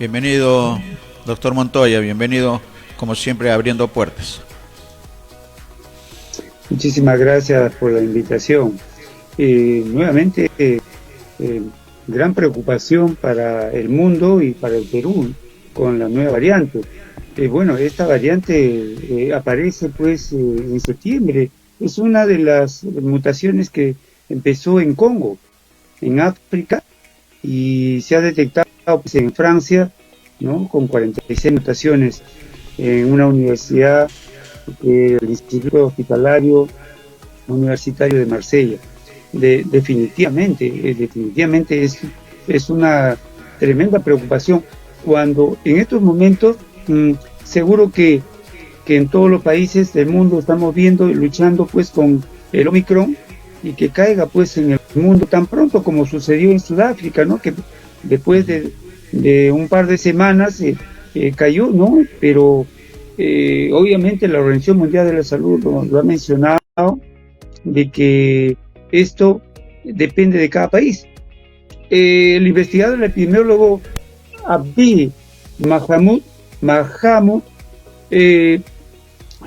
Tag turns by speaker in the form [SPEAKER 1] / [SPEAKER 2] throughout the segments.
[SPEAKER 1] Bienvenido, doctor Montoya, bienvenido como siempre abriendo puertas.
[SPEAKER 2] Muchísimas gracias por la invitación. Nuevamente, gran preocupación para el mundo y para el Perú con la nueva variante. Bueno, esta variante aparece pues en septiembre. Es una de las mutaciones que empezó en Congo, en África, y se ha detectado pues, en Francia, ¿no? Con 46 mutaciones en una universidad, el Instituto Hospitalario Universitario de Marsella. Definitivamente es una tremenda preocupación cuando en estos momentos seguro que en todos los países del mundo estamos viendo y luchando pues con el Omicron, y que caiga pues en el mundo tan pronto como sucedió en Sudáfrica, ¿no? Que después de un par de semanas cayó, ¿no? Pero obviamente la Organización Mundial de la Salud lo ha mencionado, de que esto depende de cada país. El investigador, el epidemiólogo Abdi Mahamud,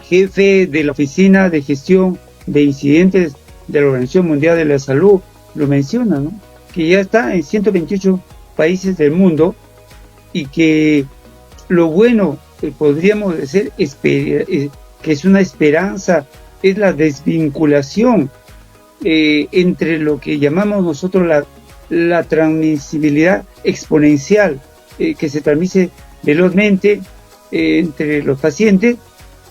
[SPEAKER 2] jefe de la Oficina de Gestión de Incidentes de la Organización Mundial de la Salud, lo menciona, ¿no? Que ya está en 128 países del mundo, y que lo bueno que podríamos decir que es una esperanza, es la desvinculación entre lo que llamamos nosotros la transmisibilidad exponencial, que se transmite velozmente entre los pacientes,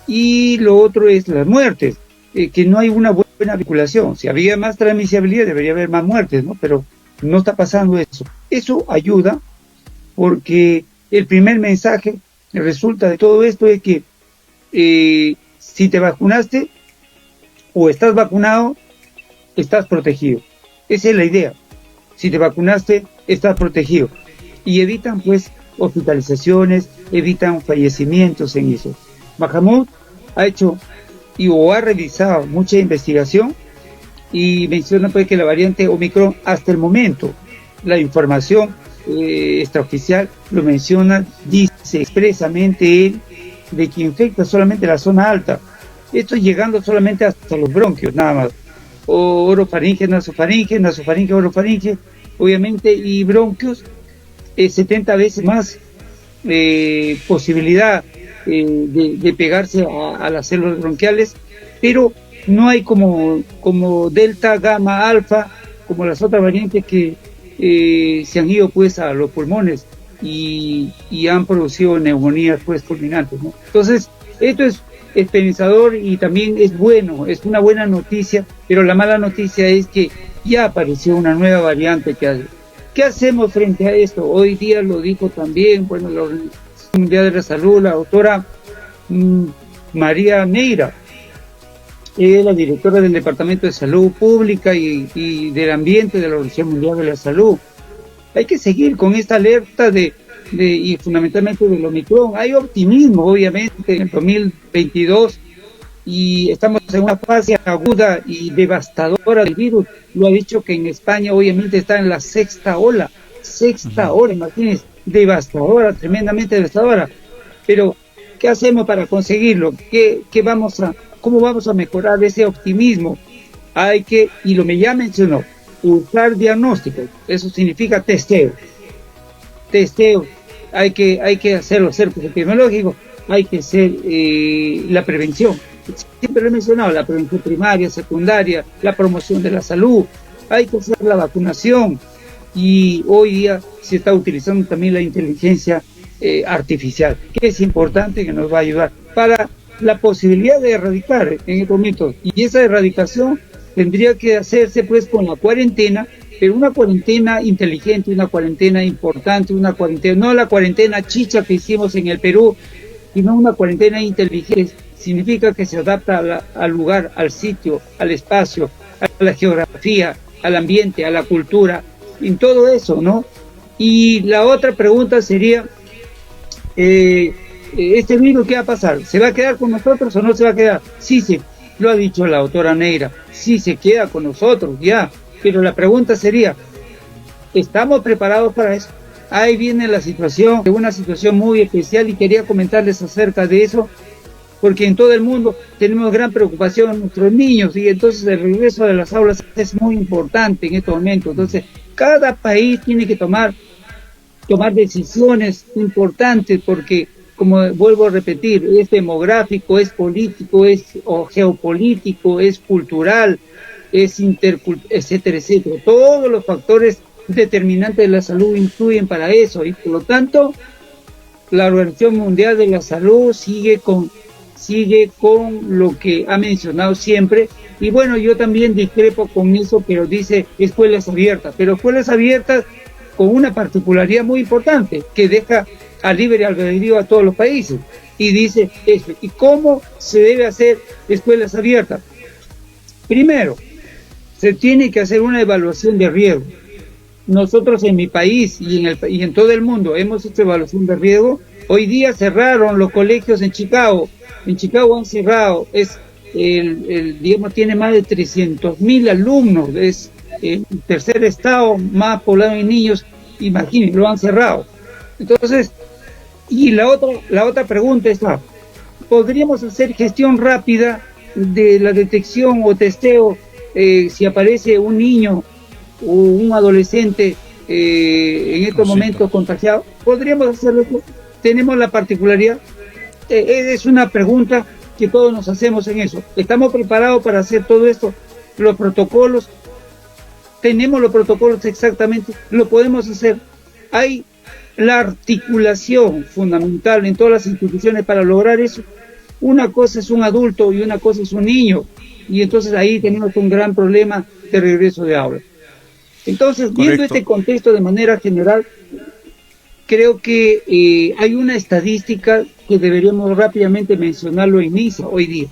[SPEAKER 2] y lo otro es las muertes, que no hay una buena vinculación. Si había más transmisibilidad debería haber más muertes, ¿no? Pero no está pasando eso. Eso ayuda, porque el primer mensaje resulta de todo esto es que si te vacunaste o estás vacunado, estás protegido. Esa es la idea. Si te vacunaste, estás protegido. Y evitan pues hospitalizaciones, evitan fallecimientos en eso. Mahamud ha hecho o ha revisado mucha investigación, y menciona pues que la variante Omicron, hasta el momento, la información extraoficial lo menciona, dice expresamente él, de que infecta solamente la zona alta. Esto llegando solamente hasta los bronquios, nada más. O orofaringe, nasofaringe, orofaringe, obviamente, y bronquios, 70 veces más posibilidad de pegarse a las células bronquiales, pero no hay como delta, gamma, alfa, como las otras variantes que se han ido pues a los pulmones y han producido neumonías pues fulminantes, ¿no? Entonces, esto es esperanzador y también es bueno, es una buena noticia, pero la mala noticia es que ya apareció una nueva variante. ¿Qué hacemos frente a esto? Hoy día lo dijo también, bueno, la Organización Mundial de la Salud, la doctora María Neira, la directora del Departamento de Salud Pública y del Ambiente de la Organización Mundial de la Salud. Hay que seguir con esta alerta y fundamentalmente del Omicron. Hay optimismo, obviamente, en el 2022, y estamos en una fase aguda y devastadora del virus. Lo ha dicho que en España obviamente está en la sexta ola, imagínense, devastadora, tremendamente devastadora. Pero, ¿qué hacemos para conseguirlo? ¿Cómo vamos a mejorar ese optimismo? Hay que, y lo me ya mencionó, usar diagnósticos. Eso significa testeo. Hay que hacerlo, epidemiológico, hay que hacer la prevención. Siempre lo he mencionado, la prevención primaria, secundaria, la promoción de la salud, hay que hacer la vacunación, y hoy día se está utilizando también la inteligencia artificial, que es importante, que nos va a ayudar para la posibilidad de erradicar en estos momentos. Y esa erradicación tendría que hacerse pues con la cuarentena, pero una cuarentena inteligente, una cuarentena importante, una cuarentena, no la cuarentena chicha que hicimos en el Perú, sino una cuarentena inteligente. Significa que se adapta al lugar, al sitio, al espacio, a la geografía, al ambiente, a la cultura, en todo eso, ¿no? Y la otra pregunta sería, ¿este virus qué va a pasar? ¿Se va a quedar con nosotros o no se va a quedar? Sí, lo ha dicho la doctora Neira, sí se queda con nosotros, ya. Pero la pregunta sería, ¿estamos preparados para eso? ahí viene la situación, una situación muy especial, y quería comentarles acerca de eso, porque en todo el mundo tenemos gran preocupación en nuestros niños, y entonces el regreso de las aulas es muy importante en estos momentos. Entonces, cada país tiene que tomar decisiones importantes, porque, como vuelvo a repetir, es demográfico, es político, es geopolítico, es cultural, es etcétera, etcétera. Todos los factores determinantes de la salud influyen para eso, y por lo tanto la Organización Mundial de la Salud sigue con lo que ha mencionado siempre. Y bueno, yo también discrepo con eso, pero dice escuelas abiertas, pero escuelas abiertas con una particularidad muy importante, que deja a libre albedrío a todos los países, y dice eso. ¿Y cómo se debe hacer escuelas abiertas? Primero, se tiene que hacer una evaluación de riesgo. Nosotros en mi país y en todo el mundo hemos hecho evaluación de riesgo. Hoy día cerraron los colegios en Chicago. En Chicago han cerrado, digamos, tiene más de 300.000 alumnos, es el tercer estado más poblado en niños, imagínense, lo han cerrado. Entonces, y la otra pregunta está, ¿podríamos hacer gestión rápida de la detección o testeo si aparece un niño o un adolescente en estos momentos contagiado? ¿Podríamos hacerlo? ¿Tenemos la particularidad? Es una pregunta que todos nos hacemos en eso. ¿Estamos preparados para hacer todo esto? Los protocolos, tenemos los protocolos exactamente, lo podemos hacer. Hay la articulación fundamental en todas las instituciones para lograr eso. Una cosa es un adulto y una cosa es un niño, y entonces ahí tenemos un gran problema de regreso de aula. Entonces, viendo este contexto de manera general, creo que hay una estadística que deberíamos rápidamente mencionarlo en MISA hoy día.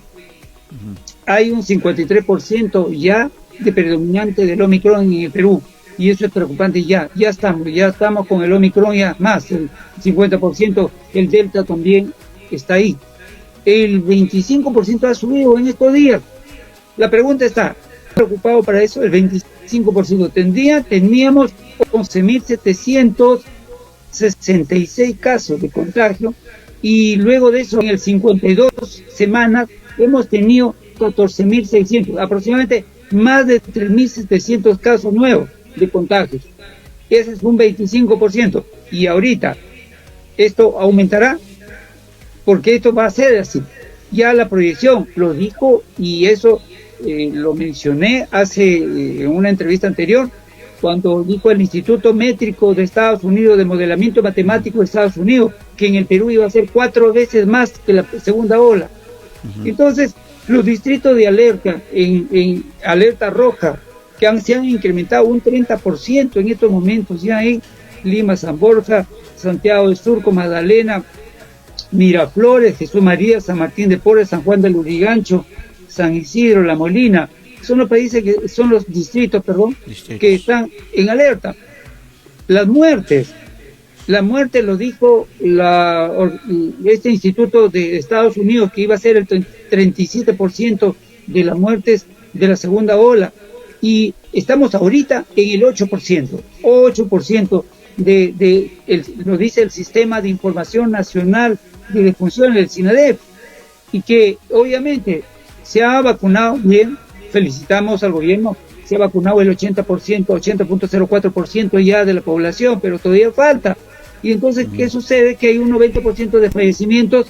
[SPEAKER 2] Hay un 53% ya de predominante del Omicron en el Perú, y eso es preocupante. Ya estamos con el Omicron, ya más el 50%, el Delta también está ahí. El 25% ha subido en estos días. La pregunta está, ¿preocupado para eso? El 25%. Teníamos 11.766 casos de contagio, y luego de eso, en el 52 semanas, hemos tenido 14.600, aproximadamente más de 3.700 casos nuevos de contagios. Ese es un 25%. Y ahorita, esto aumentará, porque esto va a ser así. Ya la proyección lo dijo, y eso lo mencioné en una entrevista anterior, cuando dijo el Instituto Métrico de Estados Unidos, de Modelamiento Matemático de Estados Unidos, que en el Perú iba a ser 4 veces más que la segunda ola. Entonces, los distritos de alerta, en alerta roja, que se han incrementado un 30% en estos momentos, ya en Lima, San Borja, Santiago de Surco, Magdalena, Miraflores, Jesús María, San Martín de Porres, San Juan del Lurigancho, San Isidro, La Molina, son los distritos, que están en alerta. Las muertes lo dijo este instituto de Estados Unidos, que iba a ser el 37% de las muertes de la segunda ola, y estamos ahorita en el 8% lo dice el Sistema de Información Nacional de Defunción, el SINADEF, y que obviamente se ha vacunado bien. Felicitamos al gobierno, se ha vacunado el 80.04% ya de la población, pero todavía falta. Y entonces, ¿qué sucede? Que hay un 90% de fallecimientos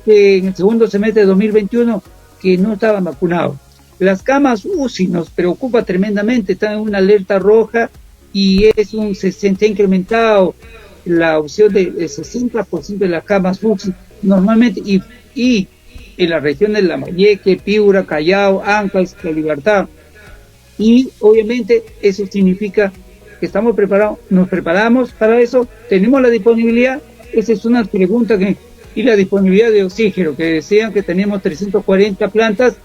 [SPEAKER 2] en el segundo semestre de 2021 que no estaban vacunados. Las camas UCI nos preocupa tremendamente, están en una alerta roja, y se ha incrementado la opción de 60% de las camas UCI normalmente, y en la región de Lambayeque, Piura, Callao, Ancash, La Libertad. Y obviamente eso significa que estamos preparados, nos preparamos para eso, tenemos la disponibilidad. Esa es una pregunta y la disponibilidad de oxígeno, que decían que tenemos 340 plantas.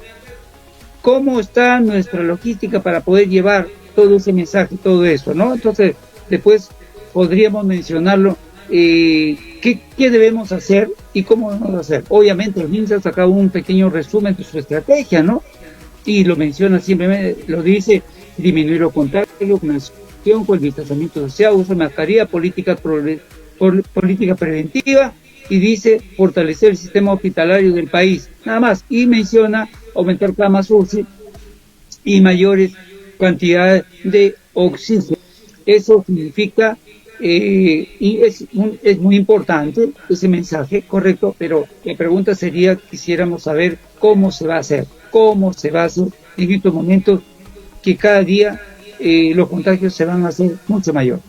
[SPEAKER 2] ¿Cómo está nuestra logística para poder llevar todo ese mensaje, todo eso, ¿no? Entonces, después podríamos mencionarlo, qué debemos hacer y cómo vamos a hacer. Obviamente el MINSA ha sacado un pequeño resumen de su estrategia, ¿no? Y lo menciona simplemente, lo dice: disminuir los contagios, gestión con el distanciamiento social, uso de mascarilla, política preventiva, y dice fortalecer el sistema hospitalario del país, nada más, y menciona aumentar camas UCI y mayores cantidades de oxígeno. Eso significa, y es muy importante ese mensaje, correcto, pero la pregunta sería, quisiéramos saber cómo se va a hacer en estos momentos que cada día los contagios se van a hacer mucho mayor.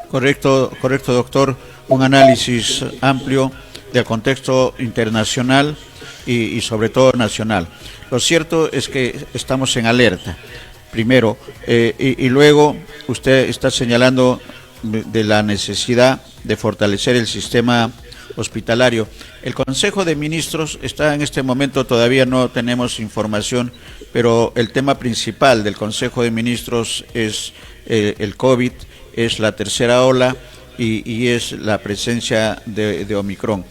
[SPEAKER 1] Correcto, doctor. Un análisis amplio del contexto internacional y sobre todo nacional. Lo cierto es que estamos en alerta, primero, y luego usted está señalando de la necesidad de fortalecer el sistema hospitalario. El Consejo de Ministros está en este momento, todavía no tenemos información, pero el tema principal del Consejo de Ministros es el COVID, es la tercera ola y es la presencia de Omicron.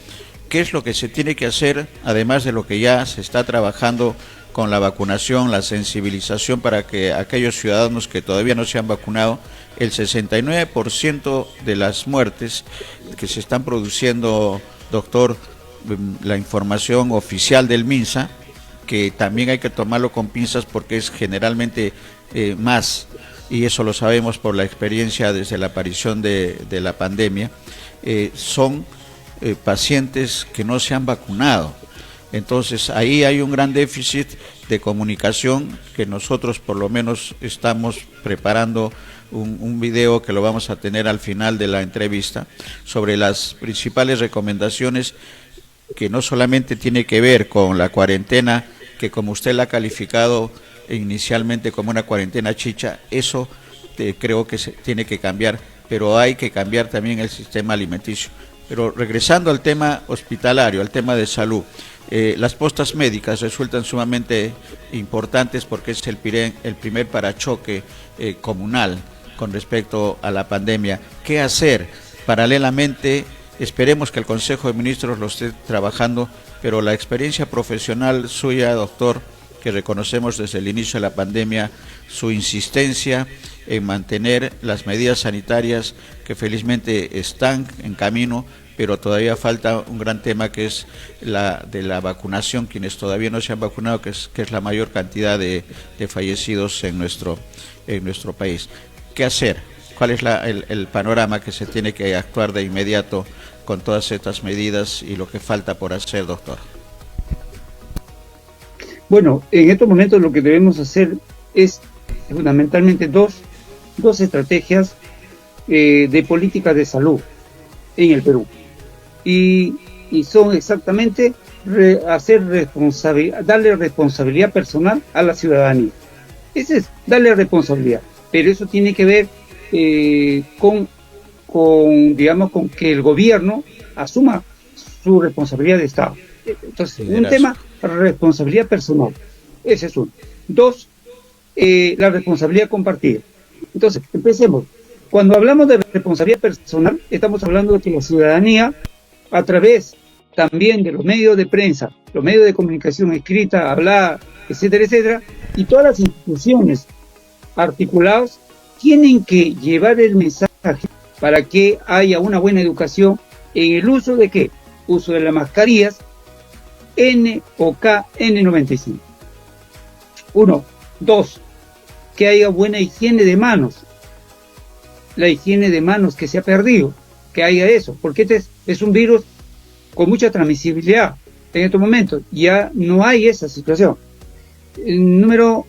[SPEAKER 1] ¿Qué es lo que se tiene que hacer, además de lo que ya se está trabajando con la vacunación, la sensibilización para que aquellos ciudadanos que todavía no se han vacunado, el 69% de las muertes que se están produciendo, doctor, la información oficial del MINSA, que también hay que tomarlo con pinzas porque es generalmente más, y eso lo sabemos por la experiencia desde la aparición de la pandemia, son pacientes que no se han vacunado. Entonces ahí hay un gran déficit de comunicación que nosotros por lo menos estamos preparando un video que lo vamos a tener al final de la entrevista sobre las principales recomendaciones que no solamente tiene que ver con la cuarentena, que como usted la ha calificado inicialmente como una cuarentena chicha, eso creo que se tiene que cambiar, pero hay que cambiar también el sistema alimenticio. Pero regresando al tema hospitalario, al tema de salud, las postas médicas resultan sumamente importantes porque es el primer parachoque comunal con respecto a la pandemia. ¿Qué hacer? Paralelamente, esperemos que el Consejo de Ministros lo esté trabajando, pero la experiencia profesional suya, doctor, que reconocemos desde el inicio de la pandemia, su insistencia en mantener las medidas sanitarias que felizmente están en camino, pero todavía falta un gran tema que es la de la vacunación, quienes todavía no se han vacunado, que es la mayor cantidad de fallecidos en nuestro país. ¿Qué hacer? ¿Cuál es el panorama que se tiene que actuar de inmediato con todas estas medidas y lo que falta por hacer, doctor?
[SPEAKER 2] Bueno, en estos momentos lo que debemos hacer es fundamentalmente dos estrategias de política de salud en el Perú. Y son exactamente darle responsabilidad personal a la ciudadanía. Ese es darle responsabilidad, pero eso tiene que ver con que el gobierno asuma su responsabilidad de Estado. Entonces, un tema, responsabilidad personal, ese es uno. Dos, la responsabilidad compartida. Entonces, empecemos. Cuando hablamos de responsabilidad personal, estamos hablando de que la ciudadanía, a través también de los medios de prensa, los medios de comunicación escrita, hablada, etcétera, etcétera, y todas las instituciones articuladas, tienen que llevar el mensaje para que haya una buena educación en el uso de ¿qué? Uso de las mascarillas N o KN95. 1. 2. Que haya buena higiene de manos. La higiene de manos que se ha perdido, que haya eso, porque este es un virus con mucha transmisibilidad en estos momentos. Ya no hay esa situación. Número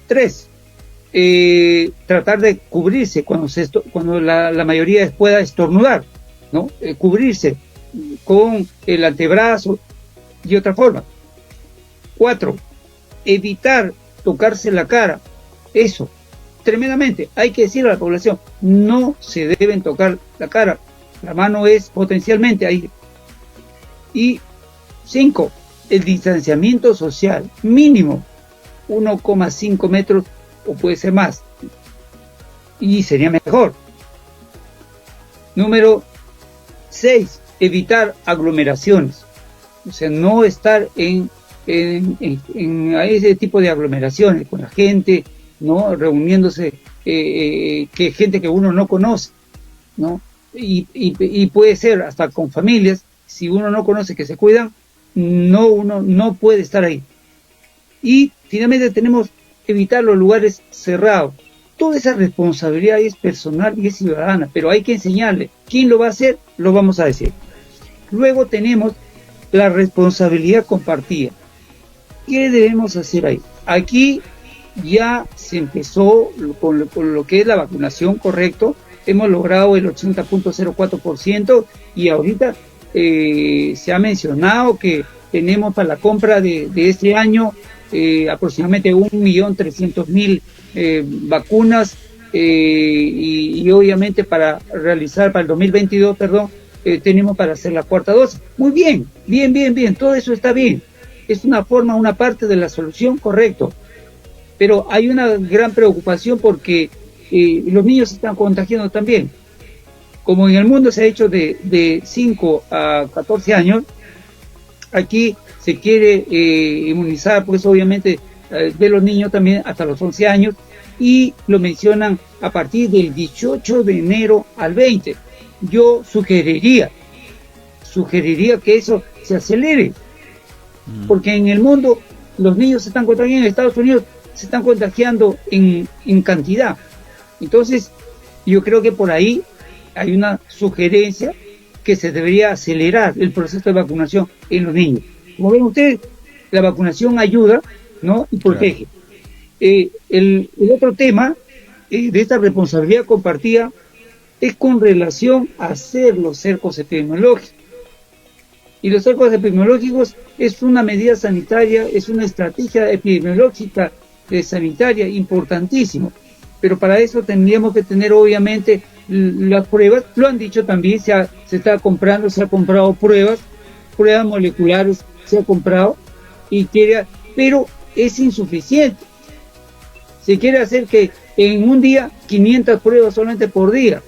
[SPEAKER 2] 3. Tratar de cubrirse cuando la mayoría pueda estornudar, ¿no? Cubrirse con el antebrazo y otra forma. 4. Evitar tocarse la cara. Eso, tremendamente. Hay que decirle a la población, no se deben tocar la cara. La mano es potencialmente aire. Y 5. El distanciamiento social mínimo 1,5 metros o puede ser más. Y sería mejor. Número 6. Evitar aglomeraciones. O sea, no estar en ese tipo de aglomeraciones con la gente, ¿no? Reuniéndose que gente que uno no conoce, ¿no? Y puede ser hasta con familias, si uno no conoce que se cuidan, uno no puede estar ahí. Y finalmente tenemos que evitar los lugares cerrados. Toda esa responsabilidad es personal y es ciudadana, pero hay que enseñarle. ¿Quién lo va a hacer? Lo vamos a decir. Luego tenemos la responsabilidad compartida. ¿Qué debemos hacer ahí? Aquí ya se empezó con lo que es la vacunación, correcto. Hemos logrado el 80.04% y ahorita se ha mencionado que tenemos para la compra de este año aproximadamente 1.300.000 vacunas y obviamente para realizar para el 2022, tenemos para hacer la cuarta dosis. Muy bien, bien, todo eso está bien. Es una parte de la solución, correcto. Pero hay una gran preocupación porque los niños se están contagiando también. Como en el mundo se ha hecho de 5 a 14 años, aquí se quiere inmunizar, pues obviamente de los niños también hasta los 11 años, y lo mencionan a partir del 18 de enero al 20. Yo sugeriría que eso se acelere, porque en el mundo los niños se están contagiando, en Estados Unidos se están contagiando en cantidad. Entonces, yo creo que por ahí hay una sugerencia que se debería acelerar el proceso de vacunación en los niños. Como ven ustedes, la vacunación ayuda, ¿no? Y protege. Claro. El otro tema de esta responsabilidad compartida es con relación a hacer los cercos epidemiológicos. Y los cercos epidemiológicos es una medida sanitaria, es una estrategia epidemiológica sanitaria importantísimo. Pero para eso tendríamos que tener obviamente las pruebas. Lo han dicho también, se ha comprado pruebas moleculares, se ha comprado, pero es insuficiente. Se quiere hacer que en un día 500 pruebas solamente por día,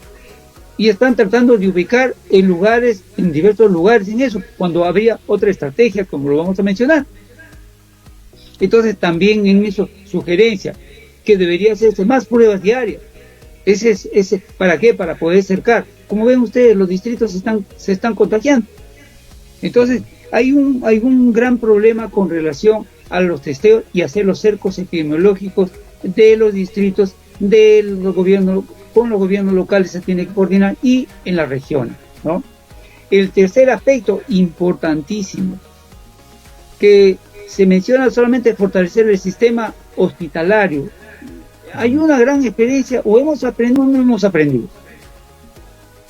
[SPEAKER 2] y están tratando de ubicar en diversos lugares en eso, cuando habría otra estrategia, como lo vamos a mencionar. Entonces también en eso sugerencia que debería hacerse más pruebas diarias. ¿Para qué? Para poder cercar. Como ven ustedes, los distritos se están contagiando. Entonces hay un gran problema con relación a los testeos y hacer los cercos epidemiológicos de los distritos, de los gobiernos, con los gobiernos locales se tiene que coordinar, y en las regiones, ¿no? El tercer aspecto importantísimo que se menciona solamente fortalecer el sistema hospitalario. Hay una gran experiencia, o hemos aprendido o no hemos aprendido.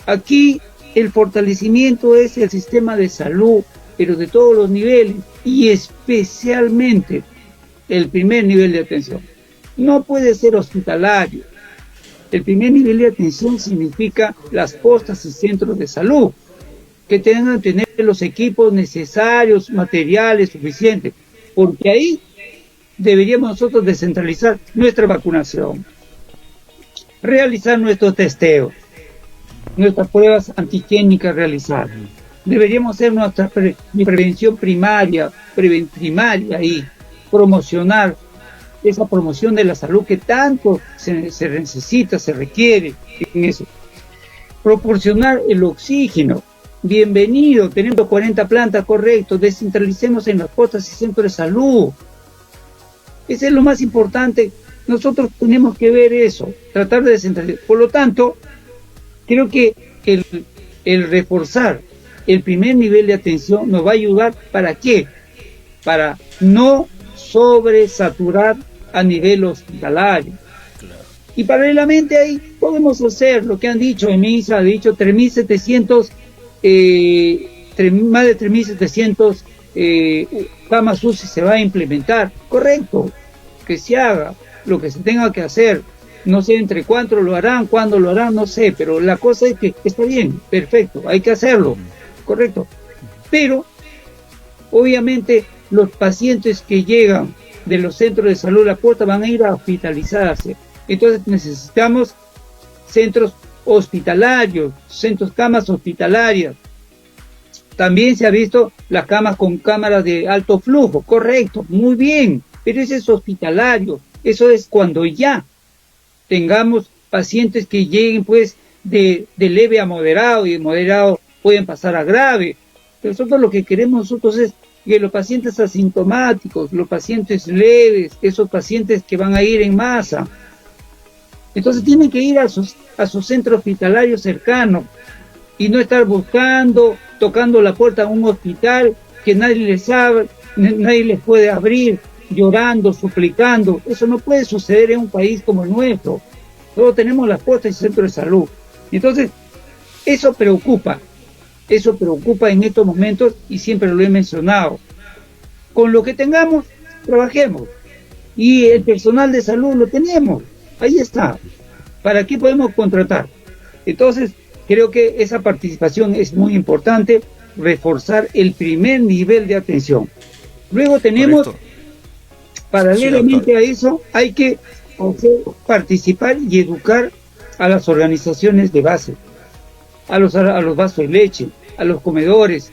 [SPEAKER 2] Aquí el fortalecimiento es el sistema de salud, pero de todos los niveles, y especialmente el primer nivel de atención. No puede ser hospitalario. El primer nivel de atención significa las postas y centros de salud, que tengan que tener los equipos necesarios, materiales suficientes, porque ahí deberíamos nosotros descentralizar nuestra vacunación, realizar nuestros testeos, nuestras pruebas antigénicas realizadas. Deberíamos hacer nuestra prevención primaria y promocionar esa promoción de la salud que tanto se necesita, se requiere en eso. Proporcionar el oxígeno. Bienvenido, tenemos 40 plantas, correcto, descentralicemos en las postas y centros de salud. Eso es lo más importante. Nosotros tenemos que ver eso, tratar de descentralizar. Por lo tanto, creo que el reforzar el primer nivel de atención nos va a ayudar. ¿Para qué? Para no sobresaturar a nivel hospitalario. Claro. Y paralelamente ahí podemos hacer lo que han dicho, EMISA ha dicho 3.700, más de 3.700 camas UCI se va a implementar. Correcto, que se haga lo que se tenga que hacer. No sé entre cuánto lo harán, cuándo lo harán, no sé, pero la cosa es que está bien, perfecto, hay que hacerlo, correcto. Pero, obviamente, los pacientes que llegan de los centros de salud a la puerta van a ir a hospitalizarse. Entonces necesitamos centros hospitalarios, camas hospitalarias. También se ha visto las camas con cámaras de alto flujo, correcto, muy bien, pero eso es hospitalario, eso es cuando ya tengamos pacientes que lleguen pues de leve a moderado, y de moderado pueden pasar a grave. Nosotros lo que queremos nosotros es que los pacientes asintomáticos, los pacientes leves, esos pacientes que van a ir en masa, entonces tienen que ir a su centro hospitalario cercano y no estar buscando, tocando la puerta de un hospital que nadie les abre, nadie les puede abrir, llorando, suplicando. Eso no puede suceder en un país como el nuestro. Todos tenemos las puertas y centros de salud. Entonces, eso preocupa en estos momentos y siempre lo he mencionado. Con lo que tengamos, trabajemos. Y el personal de salud lo tenemos. Ahí está. ¿Para qué podemos contratar? Entonces, creo que esa participación es muy importante, reforzar el primer nivel de atención. Luego tenemos,
[SPEAKER 1] Correcto.
[SPEAKER 2] paralelamente a eso, hay que participar y educar a las organizaciones de base, a los vasos de leche, a los comedores,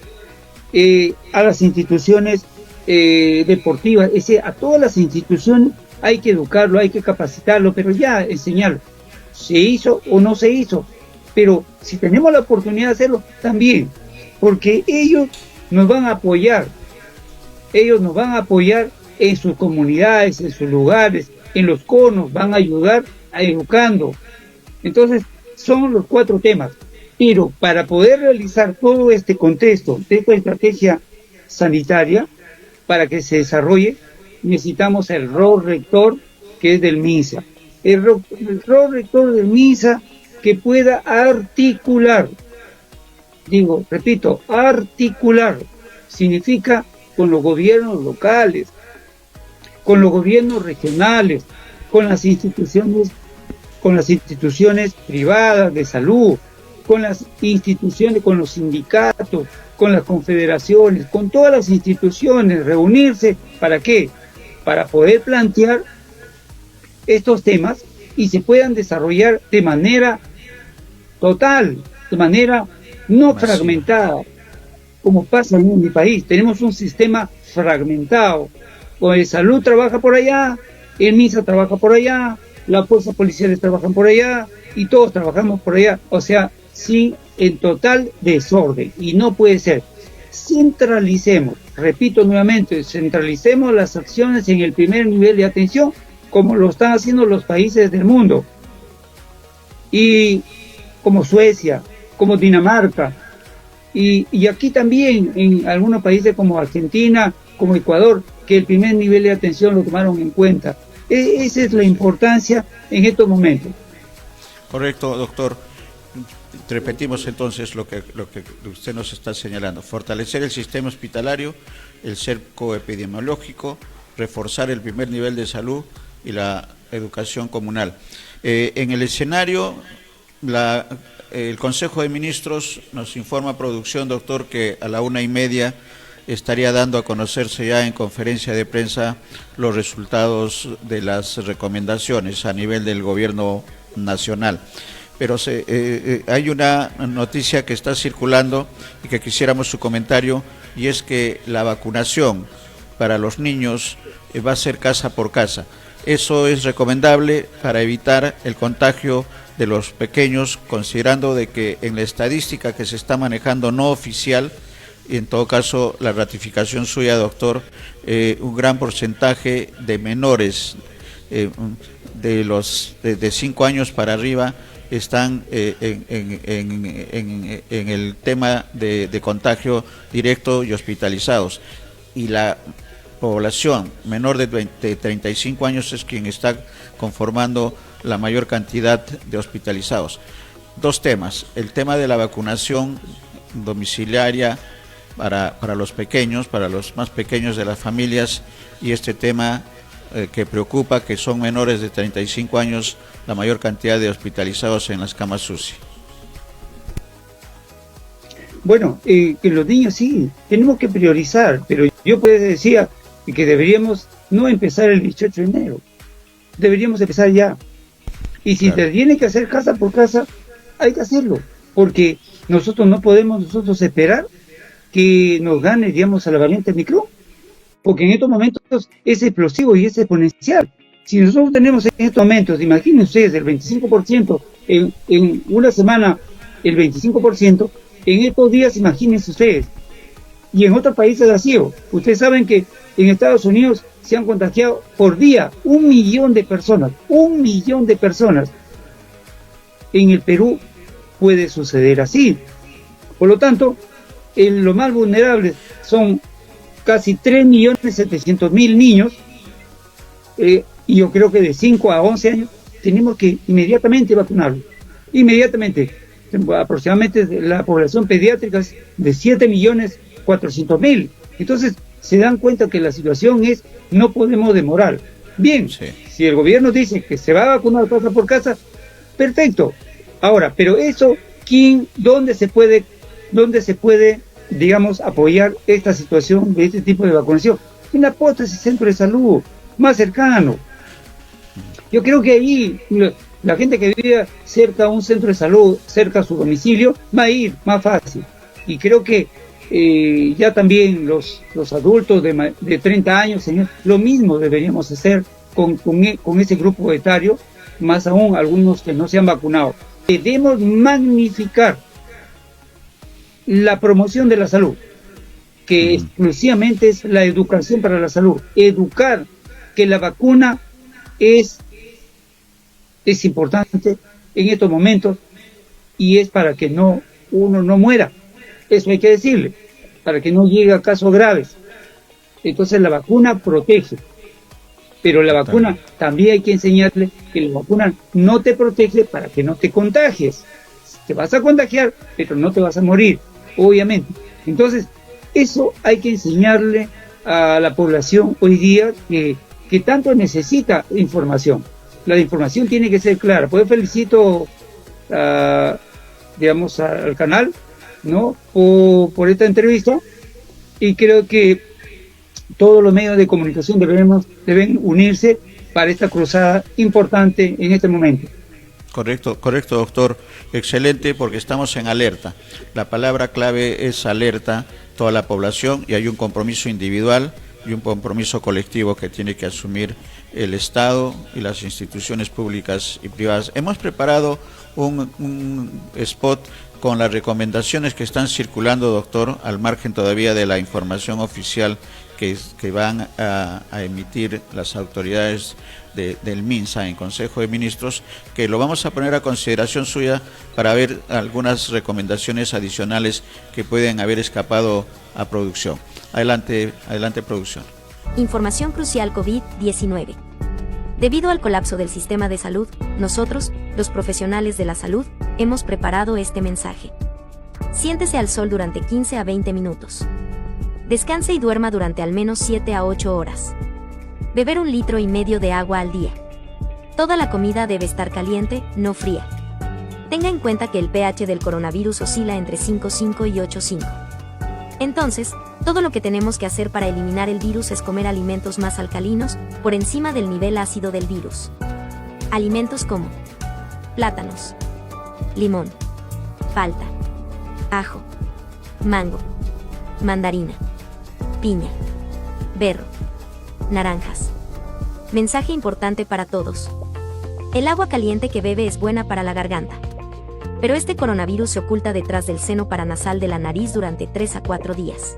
[SPEAKER 2] a las instituciones deportivas, es decir, a todas las instituciones hay que educarlo, hay que capacitarlo, pero ya enseñarlo. ¿Se hizo o no se hizo? Pero si tenemos la oportunidad de hacerlo, también, porque ellos nos van a apoyar en sus comunidades, en sus lugares, en los conos, van a ayudar a educando. Entonces, son los 4 temas. Pero para poder realizar todo este contexto de esta estrategia sanitaria, para que se desarrolle, necesitamos el rol rector, que es del MINSA. El rol rector del MINSA que pueda articular, articular, significa con los gobiernos locales, con los gobiernos regionales, con las instituciones privadas de salud, con las instituciones, con los sindicatos, con las confederaciones, con todas las instituciones, reunirse, ¿para qué? Para poder plantear estos temas y se puedan desarrollar de manera total, de manera no fragmentada, como pasa en mi país. Tenemos un sistema fragmentado. Pues el salud trabaja por allá, el MINSA trabaja por allá, las fuerzas policiales trabajan por allá y todos trabajamos por allá. O sea, sí, en total desorden. Y no puede ser. Centralicemos, repito nuevamente, centralicemos las acciones en el primer nivel de atención, como lo están haciendo los países del mundo. Y como Suecia, como Dinamarca, y aquí también en algunos países como Argentina, como Ecuador, que el primer nivel de atención lo tomaron en cuenta. Esa es la importancia en estos momentos.
[SPEAKER 1] Correcto, doctor. Repetimos entonces lo que usted nos está señalando. Fortalecer el sistema hospitalario, el cerco epidemiológico, reforzar el primer nivel de salud y la educación comunal. En el escenario, el Consejo de Ministros nos informa, producción, doctor, que a la 1:30 estaría dando a conocerse ya en conferencia de prensa los resultados de las recomendaciones a nivel del gobierno nacional. Pero hay una noticia que está circulando y que quisiéramos su comentario, y es que la vacunación para los niños va a ser casa por casa. Eso es recomendable para evitar el contagio de los pequeños, considerando de que en la estadística que se está manejando no oficial, y en todo caso la ratificación suya, doctor, un gran porcentaje de menores de 5 años para arriba están en el tema de contagio directo y hospitalizados, y la población menor de 35 años es quien está conformando la mayor cantidad de hospitalizados. 2 temas: el tema de la vacunación domiciliaria para los pequeños, para los más pequeños de las familias, y este tema que preocupa, que son menores de 35 años la mayor cantidad de hospitalizados en las camas UCI.
[SPEAKER 2] Bueno, que los niños sí, tenemos que priorizar, pero yo pues decía que deberíamos no empezar el 18 de enero, deberíamos empezar ya. Y si se tiene que hacer casa por casa, hay que hacerlo, porque nosotros no podemos esperar que nos gane, digamos, a la variante Omicron, porque en estos momentos es explosivo y es exponencial. Si nosotros tenemos en estos momentos, imaginen ustedes, el 25%, en una semana el 25%, en estos días imagínense ustedes, y en otros países así. Ustedes saben que en Estados Unidos se han contagiado por día 1 millón de personas, 1 millón de personas. En el Perú puede suceder así. Por lo tanto, los más vulnerables son casi 3.700.000 niños, y yo creo que de 5 a 11 años tenemos que inmediatamente vacunarlos. Inmediatamente. Aproximadamente la población pediátrica es de 7.400.000. Entonces, se dan cuenta que la situación es, no podemos demorar. Bien, sí. Si el gobierno dice que se va a vacunar casa por casa, perfecto. Ahora, pero eso, ¿dónde se puede, digamos, apoyar esta situación de este tipo de vacunación? En la posta, ese centro de salud más cercano. Yo creo que ahí la gente que vive cerca a un centro de salud, cerca a su domicilio, va a ir más fácil. Y creo que ya también los adultos de 30 años, señor, lo mismo deberíamos hacer con ese grupo etario, más aún algunos que no se han vacunado. Debemos magnificar la promoción de la salud, que exclusivamente es la educación para la salud. Educar que la vacuna es importante en estos momentos y es para que uno no muera. Eso hay que decirle, para que no llegue a casos graves. Entonces la vacuna protege, pero la vacuna también hay que enseñarle que la vacuna no te protege para que no te contagies. Te vas a contagiar, pero no te vas a morir, obviamente. Entonces, eso hay que enseñarle a la población hoy día que tanto necesita información. La información tiene que ser clara. Pues felicito digamos, al canal, ¿no? Por esta entrevista, y creo que todos los medios de comunicación deben unirse para esta cruzada importante en este momento.
[SPEAKER 1] Correcto, doctor. Excelente, porque estamos en alerta. La palabra clave es alerta, toda la población, y hay un compromiso individual y un compromiso colectivo que tiene que asumir el Estado y las instituciones públicas y privadas. Hemos preparado un spot con las recomendaciones que están circulando, doctor, al margen todavía de la información oficial que van a emitir las autoridades del MINSA en Consejo de Ministros, que lo vamos a poner a consideración suya para ver algunas recomendaciones adicionales que pueden haber escapado a producción. Adelante, producción.
[SPEAKER 3] Información crucial COVID-19. Debido al colapso del sistema de salud, nosotros, los profesionales de la salud, hemos preparado este mensaje. Siéntese al sol durante 15 a 20 minutos. Descanse y duerma durante al menos 7 a 8 horas. Beber 1,5 litros de agua al día. Toda la comida debe estar caliente, no fría. Tenga en cuenta que el pH del coronavirus oscila entre 5,5 y 8,5. Entonces, todo lo que tenemos que hacer para eliminar el virus es comer alimentos más alcalinos, por encima del nivel ácido del virus. Alimentos como plátanos, limón, palta, ajo, mango, mandarina, piña, berro, naranjas. Mensaje importante para todos. El agua caliente que bebe es buena para la garganta. Pero este coronavirus se oculta detrás del seno paranasal de la nariz durante 3 a 4 días.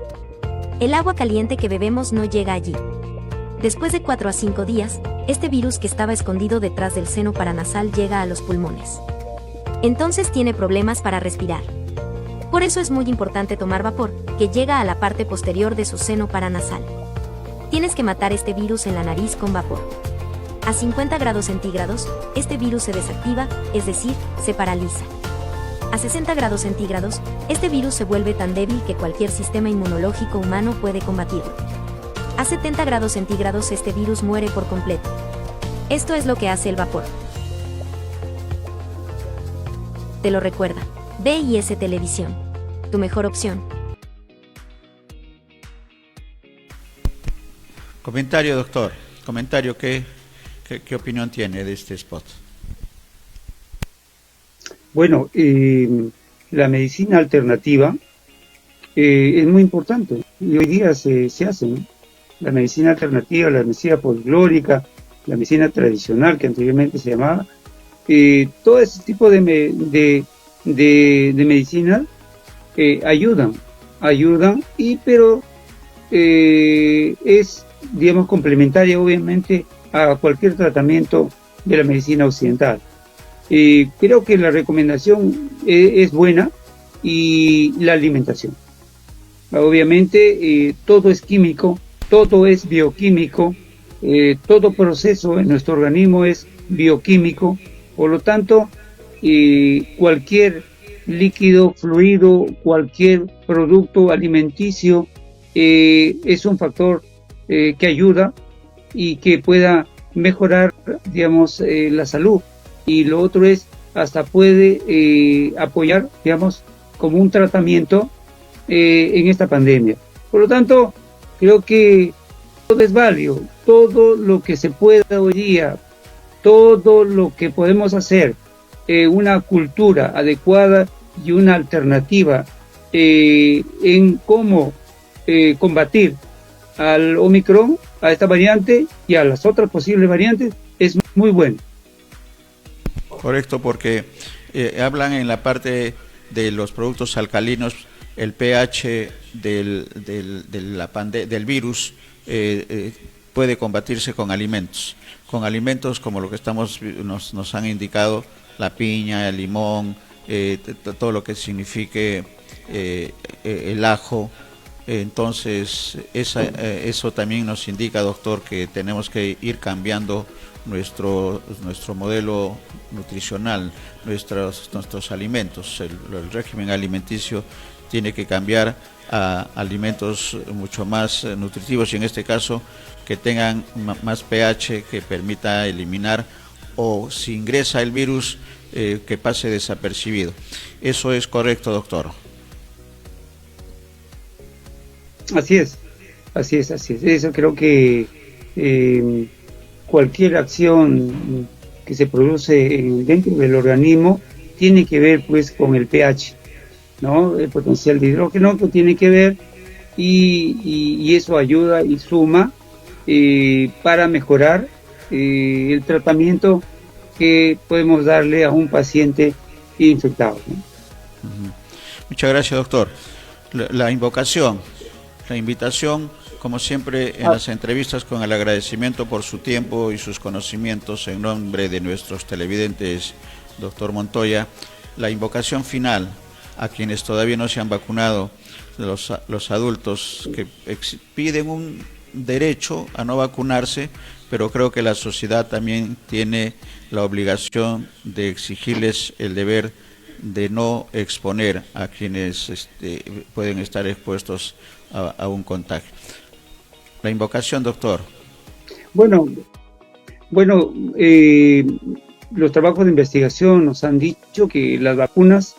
[SPEAKER 3] El agua caliente que bebemos no llega allí. Después de 4 a 5 días, este virus que estaba escondido detrás del seno paranasal llega a los pulmones. Entonces tiene problemas para respirar. Por eso es muy importante tomar vapor, que llega a la parte posterior de su seno paranasal. Tienes que matar este virus en la nariz con vapor. A 50 grados centígrados, este virus se desactiva, es decir, se paraliza. A 60 grados centígrados, este virus se vuelve tan débil que cualquier sistema inmunológico humano puede combatirlo. A 70 grados centígrados este virus muere por completo. Esto es lo que hace el vapor. Te lo recuerda. BIS Televisión. Tu mejor opción.
[SPEAKER 1] Comentario, doctor. Comentario, ¿qué opinión tiene de este spot?
[SPEAKER 2] Bueno, la medicina alternativa es muy importante y hoy día se hace, ¿no? La medicina alternativa, la medicina folclórica, la medicina tradicional que anteriormente se llamaba, todo ese tipo de medicina ayudan, pero es, digamos, complementaria obviamente a cualquier tratamiento de la medicina occidental. Creo que la recomendación es buena, y la alimentación. Obviamente todo es químico, todo es bioquímico, todo proceso en nuestro organismo es bioquímico, por lo tanto cualquier líquido, fluido, cualquier producto alimenticio es un factor que ayuda y que pueda mejorar, digamos, la salud. Y lo otro es, hasta puede apoyar, digamos, como un tratamiento en esta pandemia. Por lo tanto, creo que todo es válido, todo lo que se pueda hoy día, todo lo que podemos hacer, una cultura adecuada y una alternativa en cómo combatir al Omicron, a esta variante y a las otras posibles variantes, es muy bueno.
[SPEAKER 1] Correcto, porque hablan en la parte de los productos alcalinos, el pH del virus puede combatirse con alimentos como lo que nos han indicado, la piña, el limón, todo lo que signifique el ajo. Entonces eso también nos indica, doctor, que tenemos que ir cambiando nuestro modelo nutricional, nuestros alimentos. El régimen alimenticio tiene que cambiar a alimentos mucho más nutritivos, y en este caso que tengan más pH, que permita eliminar, o si ingresa el virus, que pase desapercibido. ¿Eso es correcto, doctor?
[SPEAKER 2] Así es. Eso creo que cualquier acción que se produce dentro del organismo tiene que ver pues con el pH, ¿no? El potencial de hidrógeno que tiene que ver, y eso ayuda y suma para mejorar el tratamiento que podemos darle a un paciente infectado, ¿no?
[SPEAKER 1] Muchas gracias, doctor. La invitación, como siempre en las entrevistas, con el agradecimiento por su tiempo y sus conocimientos, en nombre de nuestros televidentes, doctor Montoya, la invocación final a quienes todavía no se han vacunado, los adultos que piden un derecho a no vacunarse, pero creo que la sociedad también tiene la obligación de exigirles el deber de no exponer a quienes pueden estar expuestos a un contagio. La invocación, doctor.
[SPEAKER 2] Bueno, los trabajos de investigación nos han dicho que las vacunas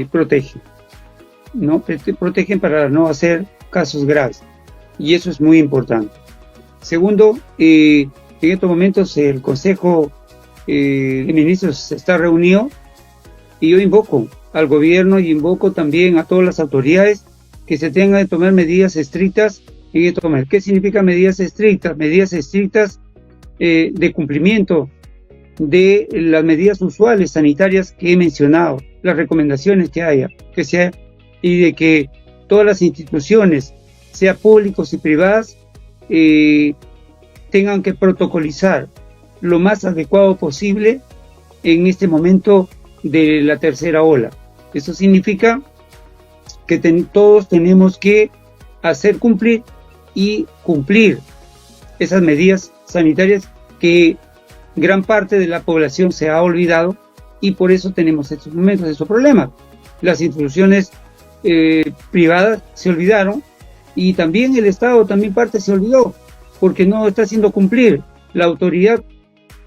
[SPEAKER 2] protegen, ¿no? Protegen para no hacer casos graves, y eso es muy importante. Segundo, en estos momentos el Consejo de Ministros está reunido, y yo invoco al gobierno y invoco también a todas las autoridades que se tengan que tomar medidas estrictas en esto. ¿Qué significa medidas estrictas? Medidas estrictas de cumplimiento de las medidas usuales sanitarias que he mencionado, las recomendaciones que sea, y de que todas las instituciones, sea públicos y privadas, tengan que protocolizar lo más adecuado posible en este momento de la tercera ola. Eso significa que todos tenemos que hacer cumplir esas medidas sanitarias que gran parte de la población se ha olvidado, y por eso tenemos estos momentos, esos problemas. Las instituciones privadas se olvidaron, y también el Estado también parte se olvidó, porque no está haciendo cumplir. La autoridad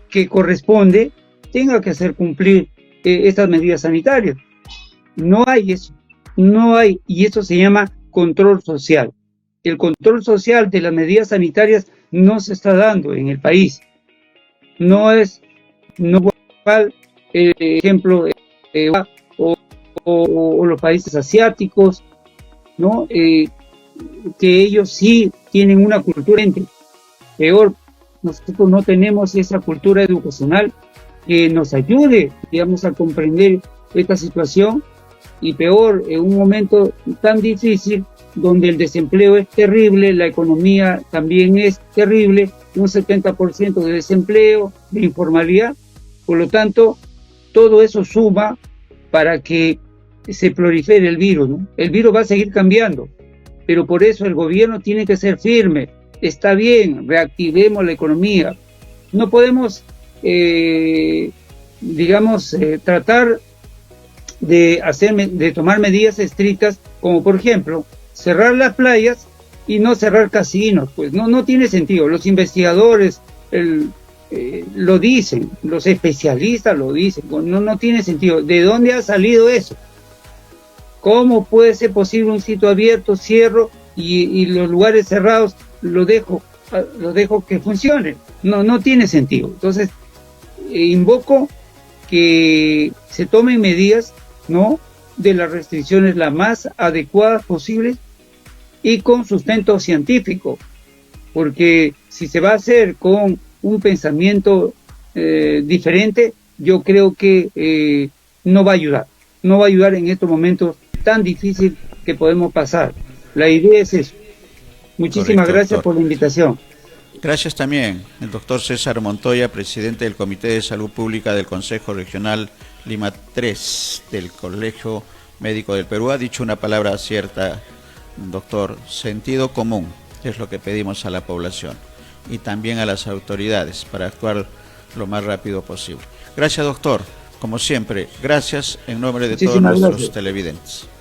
[SPEAKER 2] que corresponde tenga que hacer cumplir estas medidas sanitarias. No hay eso, y eso se llama control social. El control social de las medidas sanitarias no se está dando en el país. No igual, ejemplo, o los países asiáticos, ¿no? Que ellos sí tienen una cultura peor, nosotros no tenemos esa cultura educacional que nos ayude, digamos, a comprender esta situación, y peor, en un momento tan difícil donde el desempleo es terrible, la economía también es terrible, un 70% de desempleo, de informalidad. Por lo tanto, todo eso suma para que se prolifere el virus, ¿no? El virus va a seguir cambiando, pero por eso el gobierno tiene que ser firme. Está bien, reactivemos la economía. No podemos, tratar de tomar medidas estrictas, como por ejemplo, cerrar las playas y no cerrar casinos. Pues no tiene sentido. Los investigadores lo dicen, los especialistas lo dicen. No tiene sentido. ¿De dónde ha salido eso? ¿Cómo puede ser posible un sitio abierto, cierro, y los lugares cerrados lo dejo que funcione? No tiene sentido. Entonces, invoco que se tomen medidas, ¿no?, de las restricciones las más adecuadas posibles y con sustento científico, porque si se va a hacer con un pensamiento diferente, yo creo que no va a ayudar en estos momentos tan difíciles que podemos pasar. La idea es eso. Muchísimas gracias, doctor, por la invitación.
[SPEAKER 1] Gracias también, el doctor César Montoya, presidente del Comité de Salud Pública del Consejo Regional Lima 3 del Colegio Médico del Perú. Ha dicho una palabra cierta, doctor: sentido común es lo que pedimos a la población y también a las autoridades para actuar lo más rápido posible. Gracias, doctor. Como siempre, gracias en nombre de todos nuestros televidentes.